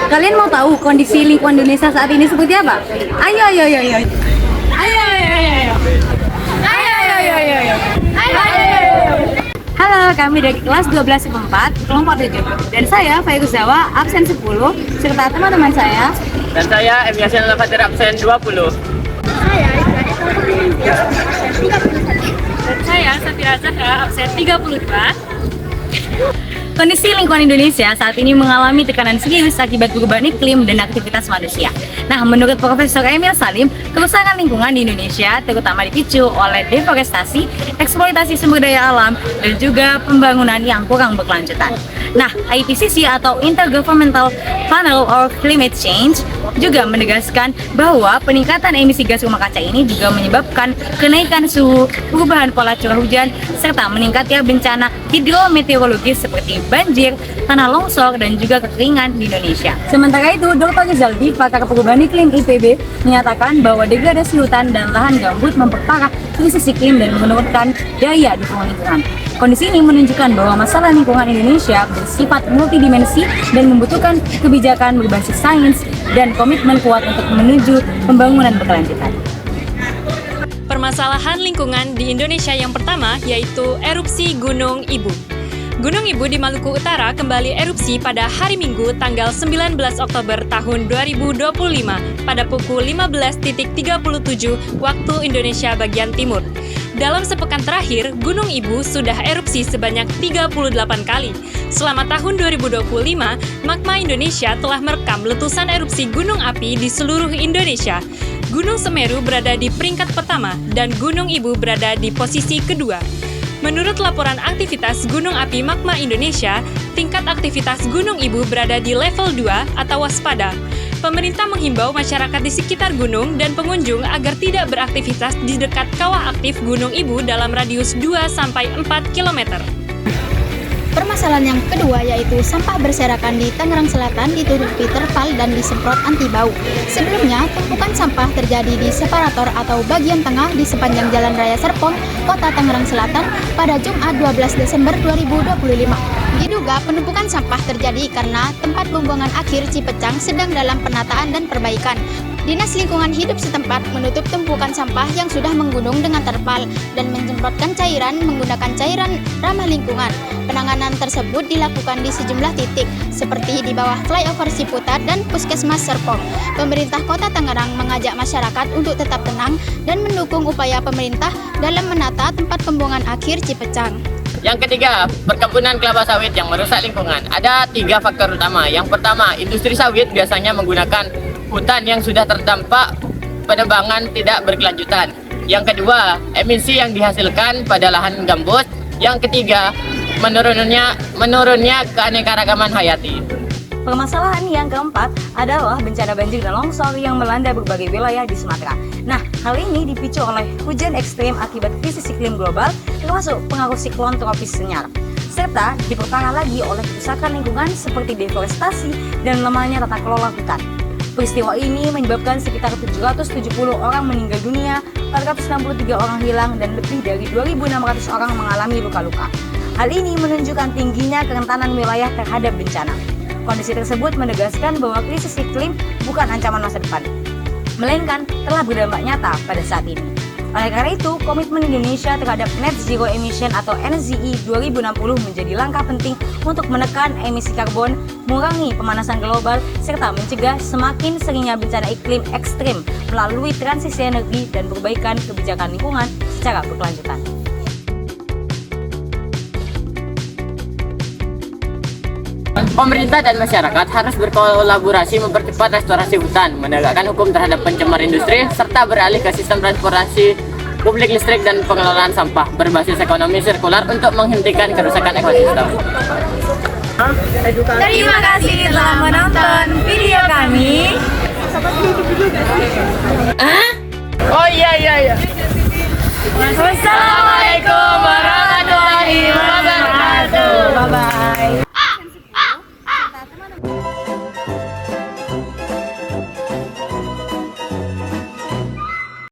Kalian mau tahu kondisi lingkungan Indonesia saat ini seperti apa? Ayo, ayo, ayo, ayo. Ayo, ayo, ayo, ayo. Ayo, ayo, ayo, ayo, ayo. Ayo, ayo, ayo. Halo, kami dari kelas 12 4, kelompok 7. Dan saya, Fairuzawa, absen 10, serta teman-teman saya. Dan saya, M. Yasin Al-Fatir, absen 20. Dan saya, Safira Zahra, absen 32. Kondisi lingkungan Indonesia saat ini mengalami tekanan serius akibat perubahan iklim dan aktivitas manusia. Nah, menurut Profesor Emil Salim, kerusakan lingkungan di Indonesia terutama dipicu oleh deforestasi, eksploitasi sumber daya alam, dan juga pembangunan yang kurang berkelanjutan. Nah, IPCC atau Intergovernmental Panel on Climate Change juga menegaskan bahwa peningkatan emisi gas rumah kaca ini juga menyebabkan kenaikan suhu, perubahan pola curah hujan, serta meningkatnya bencana hidrometeorologis seperti banjir, tanah longsor, dan juga kekeringan di Indonesia. Sementara itu, Dr. Rizaldi, pakar perubahan iklim IPB, menyatakan bahwa degradasi hutan dan lahan gambut memperparah krisis iklim dan menurunkan daya dukung lingkungan. Kondisi ini menunjukkan bahwa masalah lingkungan Indonesia bersifat multidimensi dan membutuhkan kebijakan berbasis sains dan komitmen kuat untuk menuju pembangunan berkelanjutan. Permasalahan lingkungan di Indonesia yang pertama yaitu erupsi Gunung Ibu. Gunung Ibu di Maluku Utara kembali erupsi pada hari Minggu tanggal 19 Oktober tahun 2025 pada pukul 15.37 waktu Indonesia bagian timur. Dalam sepekan terakhir, Gunung Ibu sudah erupsi sebanyak 38 kali. Selama tahun 2025, Magma Indonesia telah merekam letusan erupsi gunung api di seluruh Indonesia. Gunung Semeru berada di peringkat pertama dan Gunung Ibu berada di posisi kedua. Menurut laporan aktivitas Gunung Api Magma Indonesia, tingkat aktivitas Gunung Ibu berada di level 2 atau waspada. Pemerintah menghimbau masyarakat di sekitar gunung dan pengunjung agar tidak beraktivitas di dekat kawah aktif Gunung Ibu dalam radius 2-4 km. Permasalahan yang kedua yaitu sampah berserakan di Tangerang Selatan ditutupi terpal dan disemprot anti bau. Sebelumnya, tumpukan sampah terjadi di separator atau bagian tengah di sepanjang Jalan Raya Serpong, Kota Tangerang Selatan pada Jumat 12 Desember 2025. Diduga penumpukan sampah terjadi karena tempat pembuangan akhir Cipecang sedang dalam penataan dan perbaikan. Dinas Lingkungan Hidup setempat menutup tumpukan sampah yang sudah menggunung dengan terpal dan menyemprotkan cairan menggunakan cairan ramah lingkungan. Penanganan tersebut dilakukan di sejumlah titik, seperti di bawah flyover Ciputat dan Puskesmas Serpong. Pemerintah Kota Tangerang mengajak masyarakat untuk tetap tenang dan mendukung upaya pemerintah dalam menata tempat pembuangan akhir Cipecang. Yang ketiga, perkebunan kelapa sawit yang merusak lingkungan. Ada 3 faktor utama. Yang pertama, industri sawit biasanya menggunakan hutan yang sudah terdampak penebangan tidak berkelanjutan. Yang kedua, emisi yang dihasilkan pada lahan gambut. Yang ketiga, menurunnya keanekaragaman hayati. Permasalahan yang keempat adalah bencana banjir dan longsor yang melanda berbagai wilayah di Sumatera. Nah, hal ini dipicu oleh hujan ekstrim akibat krisis iklim global, termasuk pengaruh siklon tropis Senyar, serta diperparah lagi oleh kerusakan lingkungan seperti deforestasi dan lemahnya tata kelola hutan. Peristiwa ini menyebabkan sekitar 770 orang meninggal dunia, 463 orang hilang, dan lebih dari 2.600 orang mengalami luka-luka. Hal ini menunjukkan tingginya kerentanan wilayah terhadap bencana. Kondisi tersebut menegaskan bahwa krisis iklim bukan ancaman masa depan, melainkan telah berdampak nyata pada saat ini. Oleh karena itu, komitmen Indonesia terhadap Net Zero Emission atau NZE 2060 menjadi langkah penting untuk menekan emisi karbon, mengurangi pemanasan global, serta mencegah semakin seringnya bencana iklim ekstrim melalui transisi energi dan perbaikan kebijakan lingkungan secara berkelanjutan. Pemerintah dan masyarakat harus berkolaborasi mempercepat restorasi hutan, menegakkan hukum terhadap pencemar industri, serta beralih ke sistem transportasi publik listrik dan pengelolaan sampah berbasis ekonomi sirkular untuk menghentikan kerusakan ekosistem. Terima kasih telah menonton video kami. Oh iya.